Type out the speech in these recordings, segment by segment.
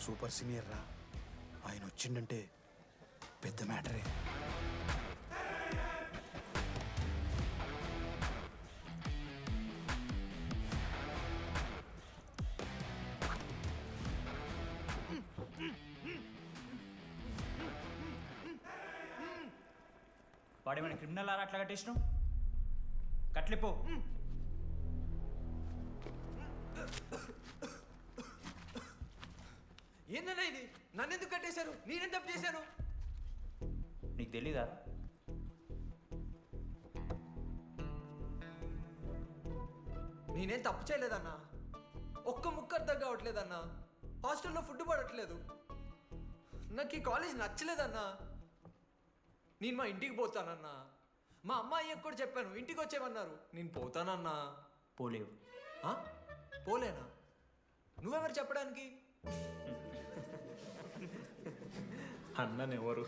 Super senior రా, ఆయన వచ్చిండంటే పెద్ద మ్యాటరే. వాడేమైనా క్రిమినల్ ఆరా అట్లా కట్టేసినావు? కట్లిపో. ఏందన్నా ఇది? నన్నెందుకు కట్టేశారు? నేనేం తప్పు చేశాను? నీకు తెలీదా? నేనేం తప్పు చేయలేదన్నా. ఒక్క ముక్క అర్థం కావట్లేదన్నా. హాస్టల్లో ఫుడ్ పడట్లేదు. నాకు ఈ కాలేజ్ నచ్చలేదన్నా. నేను మా ఇంటికి పోతానన్నా. మా అమ్మాయికి కూడా చెప్పాను, ఇంటికి వచ్చేమన్నారు. నేను పోతానన్నా. పోలేవు. ఆ? పోలేనా? నువ్వెవరు చెప్పడానికి? అన్ననెవరు?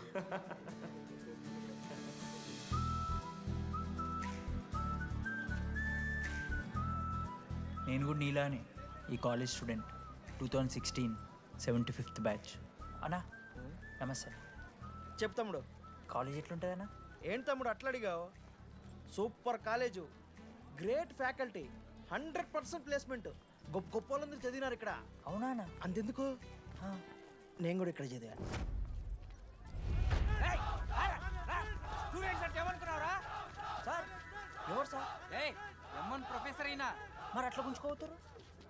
నేను కూడా నీలానే ఈ కాలేజ్ స్టూడెంట్, 2016 75th బ్యాచ్. అన్నా నమస్తే. చెప్పు తమ్ముడు. కాలేజ్ ఎట్లుంటుంది అన్న? ఏంటి తమ్ముడు అట్లా అడిగావు? Super college, great faculty, 100% placement. గొప్ప గొప్ప వాళ్ళందరూ చదివినారు ఇక్కడ. అవునా అన్న? అంతెందుకు, నేను కూడా ఇక్కడ చదివా. సార్ ఎవరు సార్? ఎమ్మన్ ప్రొఫెసర్ అయినా మరి అట్లా గుంజుకోవుతారు?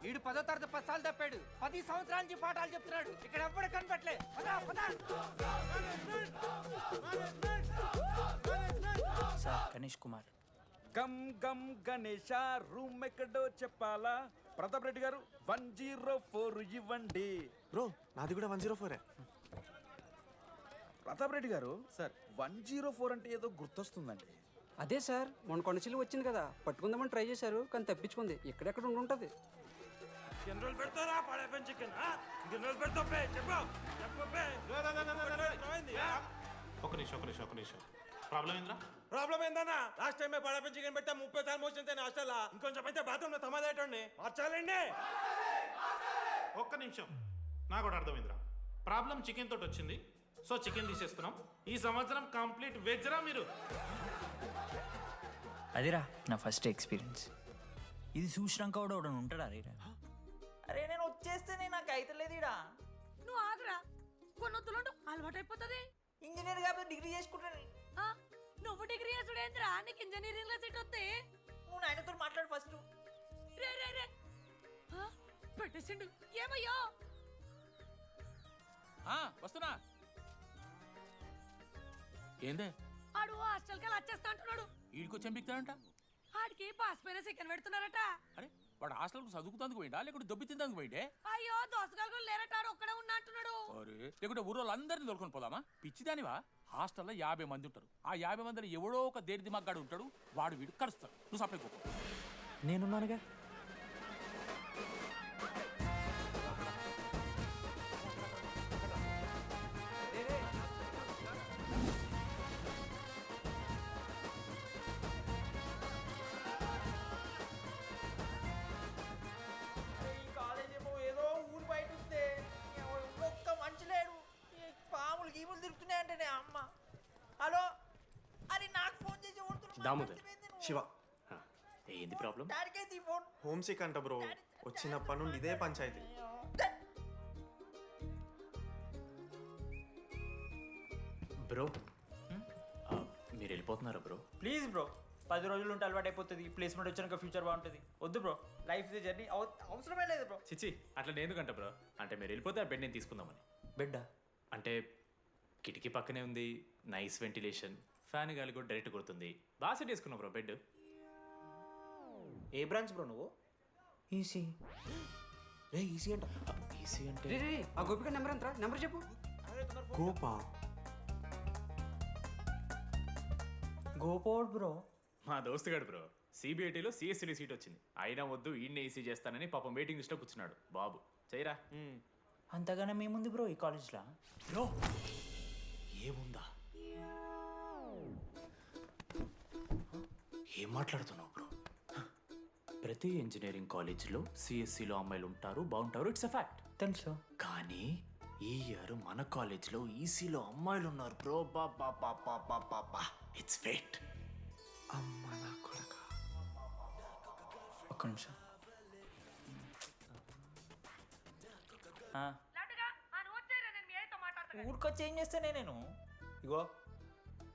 ఈడు 10వ తరగతి 10 సార్లు తప్పాడు. 10 సంవత్సరాల నుంచి పాఠాలు చెప్తున్నాడు. ఇక్కడ ఎవ్వడు కనపట్లే. సార్ గణేష్ కుమార్. గమ్ గమ్ గణేష, రూమ్ ఎక్కడో చెప్పాలా? ప్రతాప్ రెడ్డి గారు 104 ఇవ్వండి. బ్రో నాది కూడా 104. ప్రతాప్ రెడ్డి గారు సార్ 104 అంటే ఏదో గుర్తొస్తుందండి. అదే సార్, మొన్న కొండచిల్లు వచ్చింది కదా, పట్టుకుందామని ట్రై చేశారు కానీ తప్పించుకుంది. ఎక్కడెక్కడ ఉండుంటది. ఒక నిమిషం ప్రాబ్లం ఏంద్రా? ప్రాబ్లం ఏందన్నా? లాస్ట్ టైం పడప చికెన్ పెట్టా 30 సార్లు మోషన్ హాస్టల్లా. ఇంకొంచెం అయితే బాత్రూమ్ లో తమాదేటండి మార్చాలండి. ఒక్క నిమిషం, నాకు కూడా అర్థమైందిరా. ప్రాబ్లం చికెన్ తోటి వచ్చింది, సో చికెన్ తీసేస్తున్నాం. ఈ సంవత్సరం కంప్లీట్ వెజ్ రా మీరు. అదిరా నా ఫస్ట్ ఎక్స్పీరియన్స్. ఇది చూసినాక కూడా ఒకడు ఉంటాడా రే? అరే నేను వచ్చేస్తేనే నాకు అయితలేదు ఇడా. నువ్వు ఆగరా, కొన్నొత్తులు అలవాటు అయిపోతుంది. ఇంజనీర్ కాబట్టి డిగ్రీ చేసుకుంటాను. నువ్వు డిగ్రీ చేసుడేంద్రా, నీకు ఇంజనీరింగ్ లో సీట్ వస్తే. నువ్వు నాయనతో మాట్లాడు ఫస్ట్. రే రే రే పెట్టేసిండు. ఏమయ్యో వస్తున్నా. ఏందే ఆడు హాస్టల్కి వెళ్ళి వచ్చేస్తా అంటున్నాడు. ఈడికి వచ్చి ఎంపిక్తాడంట. ఆడికి పాస్ పైన సెకండ్ పెడుతున్నారట. అరే వాడు హాస్టల్కు చదువుకుతానికి పోయిండా లేకుంటే దొబ్బి తిందానికి పోయిండే? అయ్యో దోసగాలు లేరట, ఆడు ఒక్కడే ఉన్నా అంటున్నాడు. అరే లేకుంటే ఊరోళ్ళు అందరిని దొరుకుని పోదామా? పిచ్చిదానివా? హాస్టల్లో 50 మంది ఉంటారు. ఆ 50 మందిలో ఎవడో ఒక దేని దిమాగ్గాడు ఉంటాడు. వాడు వీడు కరుస్తాడు. నువ్వు సప్లై పో. నేనున్నానుగా. ఈ కాలేజ్ ఏమో ఏదో ఊరు బయట ఉంటే ఒక్క మంచి లేడు. ఈ పాములు గీములు తిరుగుతున్నాయంటే అమ్మ. హలో, అరే నాకు ఫోన్ చేసి దామోదర్, శివ ఏంది ప్రాబ్లం? డాడీకైతే ఈ ఫోన్. హోమ్ సిక్ అంట బ్రో. వచ్చినప్పటి నుండి ఇదే పంచాయతీ. బ్రో మీరు వెళ్ళిపోతున్నారా బ్రో? ప్లీజ్ బ్రో, 10 రోజులు ఉంటే అలవాటు అయిపోతుంది. ప్లేస్మెంట్ వచ్చాక ఫ్యూచర్ బాగుంటుంది. వద్దు బ్రో, లైఫ్ ది జర్నీ, అవసరమే లేదు బ్రో. చిచి అట్లా నేను ఎందుకంట బ్రో? అంటే మీరు వెళ్ళిపోతే ఆ బెడ్ నేను తీసుకుందామని. బెడ్డా? అంటే కిటికీ పక్కనే ఉంది, నైస్ వెంటిలేషన్, ఫ్యాన్ గాలి కూడా డైరెక్ట్ కొడుతుంది. బాగా సెట్ చేసుకున్నావు బ్రో బెడ్. ఏ బ్రాంచ్ బ్రో నువ్వు? ఈసీ. రే ఈసీ అంట. ఈసీ అంటే రే రే ఆ గోపిక నెంబర్ ఎంతరా? నెంబర్ చెప్పు. గోపా గోపోడ్ బ్రో. మా దోస్తుగాడు బ్రో సిబిఐటీలో సిఎస్సిడి సీట్ వచ్చింది. అయినా వద్దు ఈయన్నే ఈసీ చేస్తానని పాపం వెయిటింగ్ లిస్ట్లో కూర్చున్నాడు. బాబు చేయరా. అంతగానే మేముంది బ్రో ఈ కాలేజ్లో. బ్రో ఏముందా? ఏం మాట్లాడుతున్నావు బ్రో? ప్రతి ఇంజనీరింగ్ కాలేజీలో సిఎస్సిలో అమ్మాయిలు ఉంటారు, బాగుంటారు, ఇట్స్ అ ఫ్యాక్ట్. తెలుసు. కానీ ఈ ఇయర్ మన కాలేజ్లో ఈసీలో అమ్మాయిలు ఉన్నారు బ్రో. బా ఇట్స్ ఫేట్. అమ్మ నా కొడక. ఒక్క నిమిషం. ఊరికొచ్చి ఏం చేస్తానే నేను? ఇగో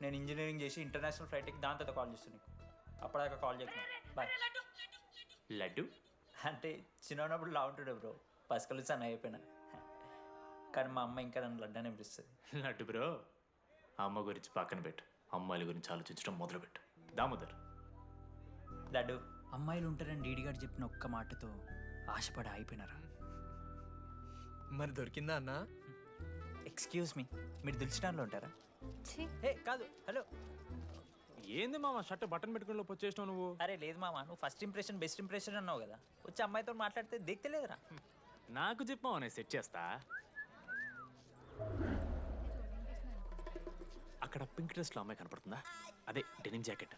నేను ఇంజనీరింగ్ చేసి ఇంటర్నేషనల్ ఫ్లైట్కి దాని తర్వాత కాల్ చేస్తాను నీకు. అప్పటిదాకా కాల్ చేస్తాను. బాయ్. లడ్డు అంటే చిన్నప్పుడు లా ఉంటుండే బ్రో, పసకలు సన్న అయిపోయినా. కానీ మా అమ్మ ఇంకా నన్ను లడ్డు అని పిలుస్తుంది. లడ్డు బ్రో, అమ్మ గురించి పక్కన పెట్టు, అమ్మాయిల గురించి ఆలోచించడం మొదలుపెట్టు. దామోదర్. లడ్డు, అమ్మాయిలు ఉంటారని డీడీ గారు చెప్పిన ఒక్క మాటతో ఆశపడి అయిపోయినారా? మరి దొరికిందా అన్న? ఎక్స్క్యూజ్ మీ, మీరు దిల్చడంలో ఉంటారా? ఏ కాదు, హలో. ఏంది మామ షర్ట్ బటన్ పెట్టుకుని వచ్చేసినావు నువ్వు? అరే లేదు మామ, నువ్వు ఫస్ట్ ఇంప్రెషన్ బెస్ట్ ఇంప్రెషన్ అన్నావు కదా, వచ్చి అమ్మాయితో మాట్లాడితే దిగుతలేదురా. నాకు చెప్పావు నేను సెట్ చేస్తా. అక్కడ పింక్ డ్రెస్లో అమ్మాయి కనపడుతుందా? అదే డెనిమ్ జాకెట్.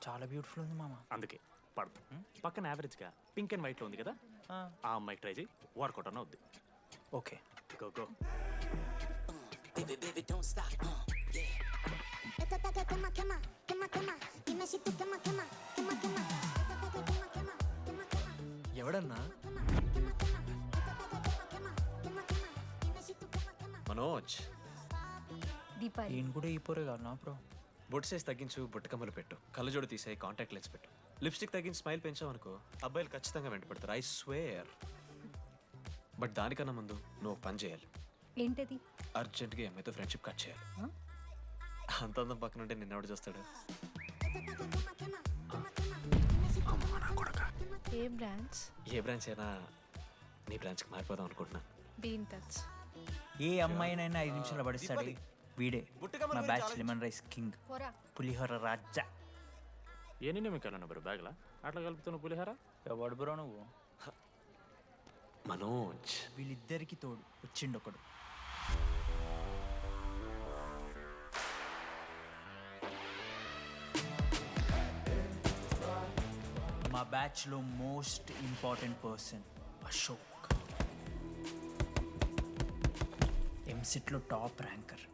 చాలా బ్యూటిఫుల్ ఉంది మామ. అందుకే పడదు. పక్కన యావరేజ్గా పింక్ అండ్ వైట్లో ఉంది కదా, ఆ అమ్మాయికి ట్రై చేయి, వర్కౌట్ అన్న వద్దు. Okay, go go. ఎవడన్నా? మనోజ్. దీపాలి. నేను కూడా ఈ పోరే కాదు నా బ్రో. బొట్టు సైజ్ తగ్గించు, బుట్టకమ్మలు పెట్టు, కళ్ళజోడు తీసాయి, కాంటాక్ట్ లెన్స్ పెట్టు, లిప్స్టిక్ తగ్గించి స్మైల్ పెంచావనుకో అబ్బాయిలు ఖచ్చితంగా వెంటపడతారు. I swear. బట్ దానికన్నా ముందు నువ్వు పని చేయాలి. ఏంటది? అర్జెంట్గా అమ్మాయితో ఫ్రెండ్షిప్ కట్ చేయాలి. అంత అందం పక్కన ఉంటే నిన్నెవడు చేస్తాడు? ఏ బ్రాంచ్? ఏ బ్రాంచ్ అయినా నీ బ్రాంచ్కి మారిపోదాం అనుకుంటున్నా. Be in touch. ఏ అమ్మాయినైనా 5 నిమిషాలు పడిస్తాడు వీడే. మా బ్యాచ్ లెమన్ రైస్ కింగ్, పోరా. పులిహోర రాజా. ఎన్ని నిమిషాలు బ్రో బ్యాగ్లా అట్లా కలుపుతున్నావు పులిహార? ఎవడు బ్రో నువ్వు? మనోజ్. వీళ్ళిద్దరికి తోడు వచ్చిండు ఒకడు. మా బ్యాచ్లో మోస్ట్ ఇంపార్టెంట్ పర్సన్ అశోక్. ఎంసెట్లో టాప్ ర్యాంకర్.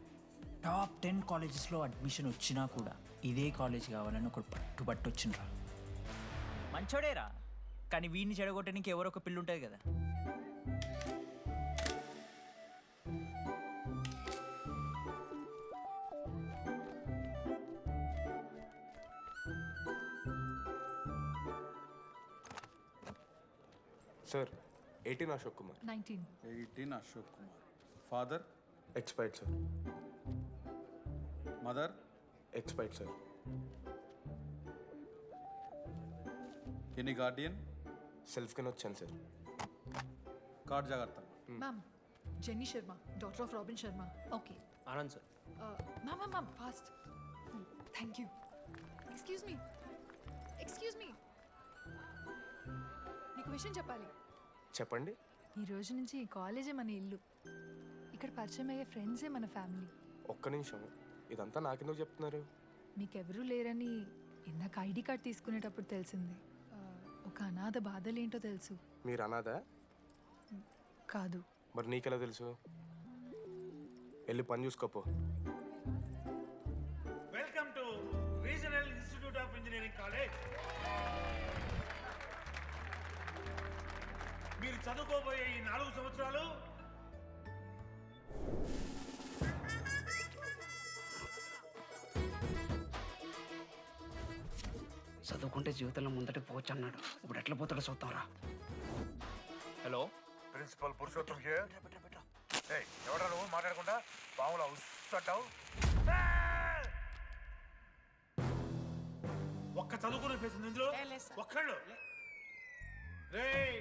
టాప్ 10 కాలేజెస్లో అడ్మిషన్ వచ్చినా కూడా ఇదే కాలేజ్ కావాలని ఒకడు పట్టుబట్టు వచ్చిండ్రా. మంచోడేరా, కానీ వీడిని చెడగొట్టడానికి ఎవరో ఒక పిల్లు ఉంటుంది కదా. Sir 18 Ashok Kumar. 19. 18 Ashok Kumar. Father? Expired sir. Mother? Expired sir. Any guardian? సెల్ఫ్గానే వచ్చాను సార్. కార్డ్ జాగ్రత్త. Ma'am, Jenny Sharma, daughter of Robin Sharma. Okay. Anand sir. Ma'am fast. Thank you. Excuse me. నీకు విషయం చెప్పాలి. చెప్పండి. ఈ రోజు నుంచి ఈ కాలేజే మన ఇల్లు. ఇక్కడ పరిచయం అయ్యే ఫ్రెండ్సే మన ఫ్యామిలీ. ఒక్క నిమిషం, ఇదంతా నాకెందుకు చెప్తున్నారు? మీకెవరూ లేరని ఇందాక ఐడి కార్డ్ తీసుకునేటప్పుడు తెలిసింది. ఒక అనాథ బాధలేంటో తెలుసు. మీరు అనాథా? కాదు. మరి నీకెలా తెలుసు? వెళ్ళి పని చూసుకోపో. Welcome to regional institute of engineering college. మీరు చదువుకోబోయే ఈ 4 సంవత్సరాలు చదువుకుంటే జీవితంలో ముందటికి పోవచ్చు అన్నాడు. ఇప్పుడు ఎట్లా పోతాడో చూద్దాంరా. Hello, principal Purushottam here. ఎవడా నువ్వు మాట్లాడకుండా బావులా ఉస్సటావు? ఒక్క చదువుకునే ఫేస్ ఉంది ఇందులో, ఒక్కళ్ళు. రేయ్,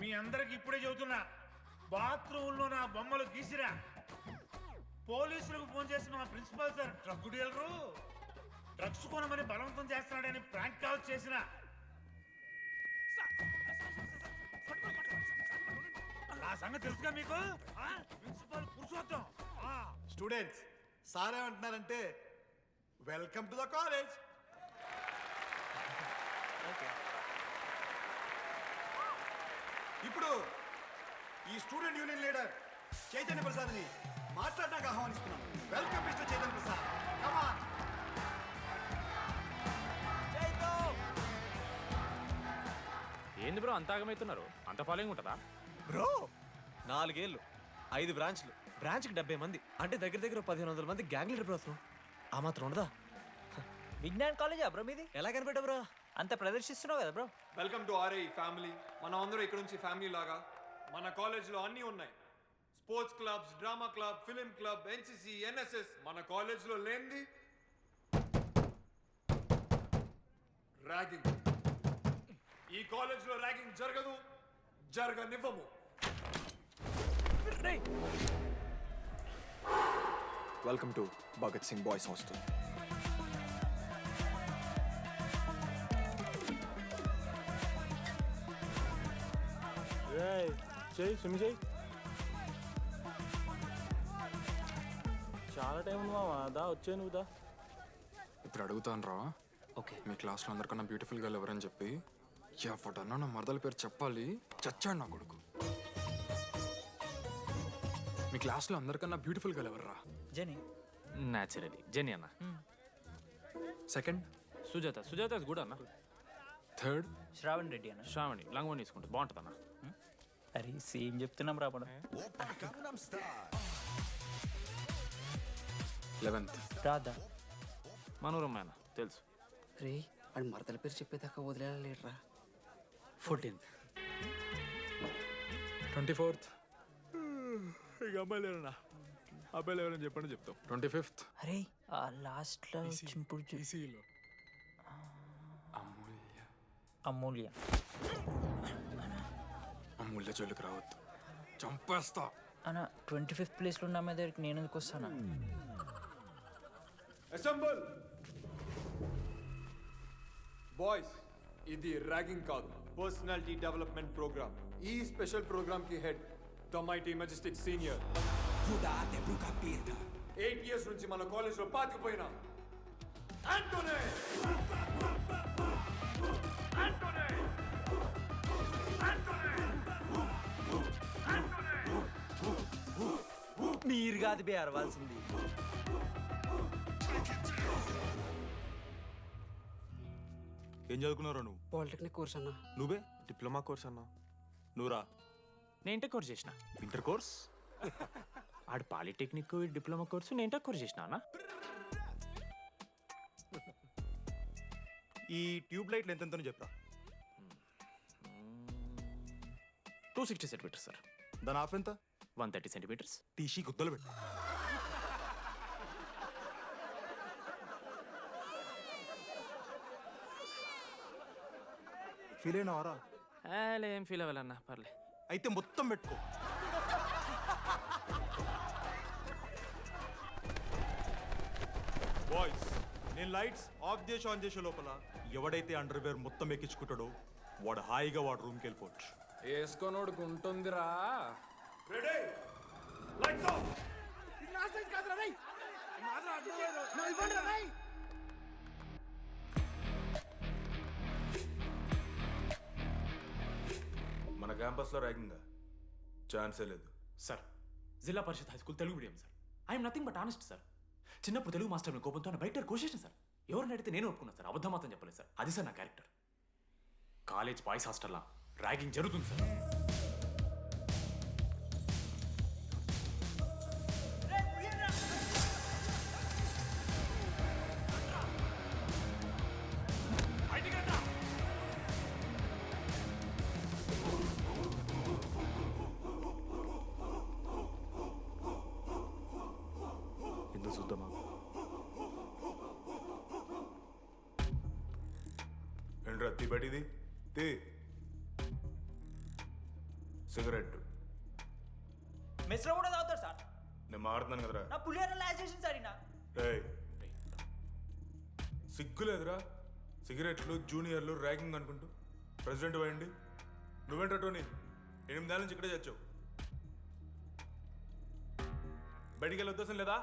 మీ అందరికి ఇప్పుడే చెబుతున్నా, బాత్రూంలో నా బొమ్మలు గీసిరా. పోలీసులకు ఫోన్ చేసి మా principal sir drug dealer, drugs కొనమని బలవంతం చేస్తున్నాడని ప్రాంక్ కాల్ చేసిన. ఆ సంగతి తెలుసుగా మీకు? ప్రిన్సిపల్ పురుషోత్తం. స్టూడెంట్స్, సార్ ఏమంటున్నారంటే వెల్కమ్ టు ద కాలేజ్. ఇప్పుడు ఈ స్టూడెంట్ యూనియన్ లీడర్ చైతన్య ప్రసాద్ని మాట్లాడడానికి ఆహ్వానిస్తున్నాం. Welcome mister Chaitanya Prasad. Come on. ఏంది బ్రో అంత ఆగమవుతున్నారు? అంత ఫాలోయింగ్ ఉంటుందా బ్రో? 4 ఏళ్ళు 5 బ్రాంచ్లు, బ్రాంచ్కి 70 మంది, అంటే దగ్గర దగ్గర 1500 మంది గ్యాంగ్ లీడర్ బ్రో. అసలు ఆ మాత్రం ఉండదా? విజ్ఞాన్ కాలేజా బ్రో మీది? ఎలా కనిపెట్టా బ్రో? అంత ప్రదర్శిస్తున్నావు కదా bro. Welcome to RI family. మనం అందరూ ఇక్కడ నుంచి ఫ్యామిలీ లాగా. మన కాలేజ్లో అన్నీ ఉన్నాయి. Sports clubs, drama club, film club, NCC, NSS. మన కాలేజ్లో లేనిది ర్యాగింగ్. ఈ కాలేజ్లో ర్యాగింగ్ జరగదు, జరగనివ్వము. Welcome to Bhagat Singh boys hostel. చాలా టైం ఉంది మామ. దా వచ్చే నువ్వు దా. ఇప్పుడు అడుగుతాను రా. ఓకే. మీ క్లాస్లో అందరికన్నా బ్యూటిఫుల్ గర్ల్ ఎవరని చెప్పి ఎవడన్నా నా మరదల పేరు చెప్పాలి. చచ్చాడు నా కొడుకు. మీ క్లాస్లో అందరికన్నా బ్యూటిఫుల్ గర్ల్ ఎవర్రా? జని. న్యాచురలీ జెనీ అన్న. Second Sujatha. Sujatha is good అన్న. థర్డ్ శ్రావణ్ రెడ్డి అన్న. శ్రావణి లంగ్ వన్ తీసుకుంటుంది, బాగుంటుంది అన్న. అరే సేమ్ చెప్తున్నాం రాపడం. 11th రాదా? మనోరమ్మ అన్న తెలుసు. రే వాడి మరదల పేరు చెప్పేదాకా వదిలేరా. 14th. 24th ఇక అమ్మాయిలు ఎవరన్నా, అబ్బాయిలు ఎవరైనా చెప్పండి చెప్తాం. 25th అరే ఆ లాస్ట్లో చింపుడు ఈసీలో అమూల్య. అమూల్య. అమూల్య జోలికి రావద్దు, చంపేస్తా. అన్న 25th ప్లేస్లో ఉన్న అమ్మాయి దగ్గరికి నేను ఎందుకు వస్తానా? Assemble boys. ఇది ర్యాగింగ్ కాదు, పర్సనాలిటీ డెవలప్మెంట్ ప్రోగ్రామ్. ఈ స్పెషల్ ప్రోగ్రామ్ కి head the mighty Majestic senior. 8 years నుంచి మన కాలేజ్ లో పాతిపోయిన ఆంటోనీ. మీరు కాదు బే అరవాల్సింది. ఏం చదువుకున్నారా నువ్వు? పాలిటెక్నిక్ కోర్స్ అన్న. నువ్వే డిప్లొమా కోర్స్ అన్నా. నువ్వురా నేను ఇంటర్ కోర్స్ చేసిన. Inter course? ఆడు పాలిటెక్నిక్ డిప్లొమా కోర్సు, నేను ఇంటర్ కోర్స్ చేసిన అన్న. ఈ ట్యూబ్ లైట్లు ఎంతెంతనో చెప్పరా. 260 సెంటీమీటర్స్ సార్. దాని ఆఫ్ ఎంత? 130 సెంటీమీటర్స్. టీసీ గుద్దలు పెట్టు. ఫీల్ అయినావారా? ఏం ఫీల్ అవ్వాలన్నా, పర్లే. అయితే మొత్తం పెట్టుకో. బాయ్స్, నేను లైట్స్ ఆఫ్ చేసి ఆన్ చేసే లోపల ఎవడైతే అండర్వేర్ మొత్తం ఎక్కించుకుంటాడో వాడు హాయిగా వాడు రూమ్కి వెళ్ళిపోవచ్చు. వేసుకోనోడుకు ఉంటుందిరా. Ready, lights off. మన క్యాంపస్లో ర్యాగింగ్ ఛాన్సే లేదు sir. Zilla Parishad high school Telugu medium sir. I'm nothing but honest sir. చిన్నప్పుడు తెలుగు మాస్టర్ కోపంతో బయట కోసేసిన సార్. ఎవరిని అడిగితే నేను ఒప్పుకున్నాను సార్. అబద్ధం మాత్రం చెప్పలేదు సార్. అది సార్ నా క్యారెక్టర్. కాలేజ్ బాయ్స్ హాస్టల్లా ర్యాగింగ్ జరుగుతుంది సార్. ఎందుకు చూద్దామా? ఏంట్రా తీ బయటిది తీ. సిగరెట్ మెస్లో కూడా తాగుతారు సార్. నేను మాడుతున్నాను కదరా. నా పులిహోర లాస్ట్ చేసింది సార్ ఈయన. ఏయ్, సిగ్గులేదురా? సిగరెట్లు జూనియర్లు ర్యాగింగ్ అనుకుంటూ ప్రెసిడెంట్ పోయండి. నువ్వేంట్రా టోనీ 8 ఏళ్ళ నుంచి ఇక్కడే చచ్చావు. బయటికి వెళ్ళే ఉద్దేశం లేదా?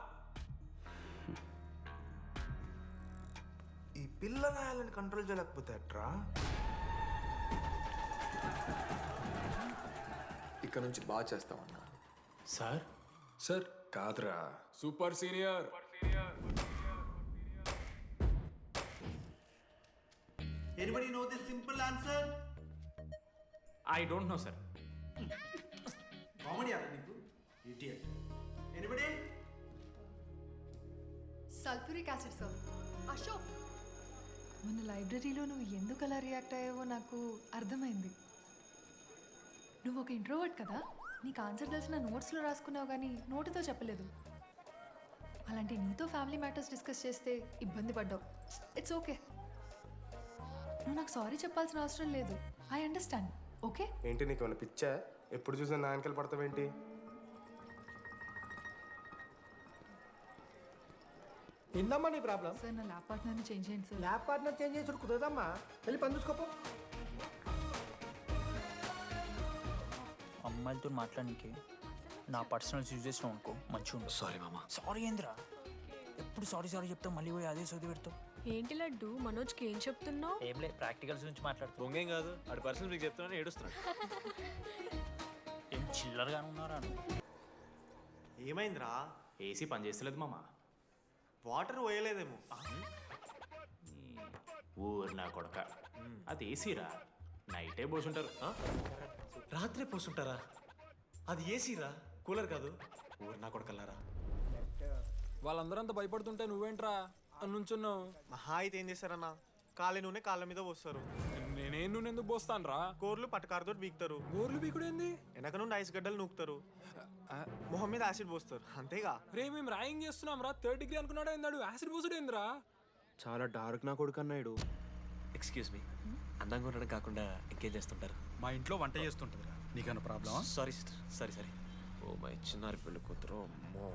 ఈ పిల్లలని కంట్రోల్ చేయలేకపోతే అట్రా. ఇక్కడ నుంచి బాగా చేస్తామన్నా. సార్ సార్ కాదురా super senior. Anybody know the simple answer? I don't know sir. Comedy ఆరా నీకు idiot. Anybody? Sulphuric acid sir. Ashok, మన లైబ్రరీలో నువ్వు ఎందుకు అలా రియాక్ట్ అయ్యావో నాకు అర్థమైంది. నువ్వు ఒక ఇంట్రోవర్ట్ కదా, నీకు ఆన్సర్ తెలిసిన నోట్స్లో రాసుకున్నావు కానీ నోటితో చెప్పలేదు. అలాంటి నీతో ఫ్యామిలీ మ్యాటర్స్ డిస్కస్ చేస్తే ఇబ్బంది పడ్డావు. ఇట్స్ ఓకే, నువ్వు నాకు సారీ చెప్పాల్సిన అవసరం లేదు. I understand. ఓకే? ఏంటి నీకు ఏమైనా పిచ్చా? ఎప్పుడు చూసినా నా వెనకాల పడతావేంటి? ఏందమ్మా నీ ప్రాబ్లం? సార్ నా ల్యాబ్ పార్ట్నర్ని చేంజ్ చేయండి సార్. ల్యాబ్ పార్ట్నర్ చేంజ్ చేసి కుదరదమ్మా. వెళ్ళి పని చూసుకోపో. అమ్మాయిలతో మాట్లాడడానికి నా పర్సనల్స్ యూజ్ చేసినావు అనుకో మంచిగా ఉండదు. సారీ మామ. సారీ ఏంద్రా, ఎప్పుడు సారీ సారీ చెప్తావు, మళ్ళీ పోయి అదే సోది పెడతావు. ఏంటి లడ్డు, మనోజ్కి ఏం చెప్తున్నావు? ఏం లేదు, ప్రాక్టికల్స్ గురించి మాట్లాడుతావు. దొంగేం కాదు, ఆడి పర్సనల్ మీకు చెప్తున్నాను ఏడుస్తున్నాడు. ఏం చిల్లరగా ఉన్నారా నువ్వు? ఏమైందిరా? ఏసీ పని చేస్తలేదు మామ. వాటర్ పోయలేదేమో. ఊరు నా కొడక, అది ఏసీరా, నైటే పోసుంటారు. రాత్రి పోసుంటారా? అది ఏసీరా, కూలర్ కాదు. ఊరు నా కొడకల్లారా. వాళ్ళందరూ అంత భయపడుతుంటే నువ్వేంట్రా అని నుంచున్నావు? మహా అయితే ఏం చేస్తారన్నా, కాళ్ళ నూనె కాళ్ళ మీద పోస్తారు. నేనేం నువ్వు ఎందుకు పోస్తాను రా? కోర్లు పట్టకారుతో బీకుతారు. గోర్లు బీకుడేంది? వెనక నుండి ఐస్ గడ్డలు నూకుతారు. మొహం మీద యాసిడ్ పోస్తారు, అంతేగా. రే మేము ర్యాగింగ్ చేస్తున్నాం రా. 3rd డిగ్రీ అనుకున్నాడు ఏందాడు, యాసిడ్ పోసుడేంద్రా? చాలా డార్క్ నా కొడుకు అన్నాడు. ఎక్స్క్యూజ్ మీ, అందంగా ఉండడం కాకుండా ఇంకేం చేస్తుంటారు? మా ఇంట్లో వంట చేస్తుంటుందిరా. నీకన్నా ప్రాబ్లమా? Sorry sister, sorry. Oh my చిన్నారి పెళ్ళి కూతురు. అమ్మో.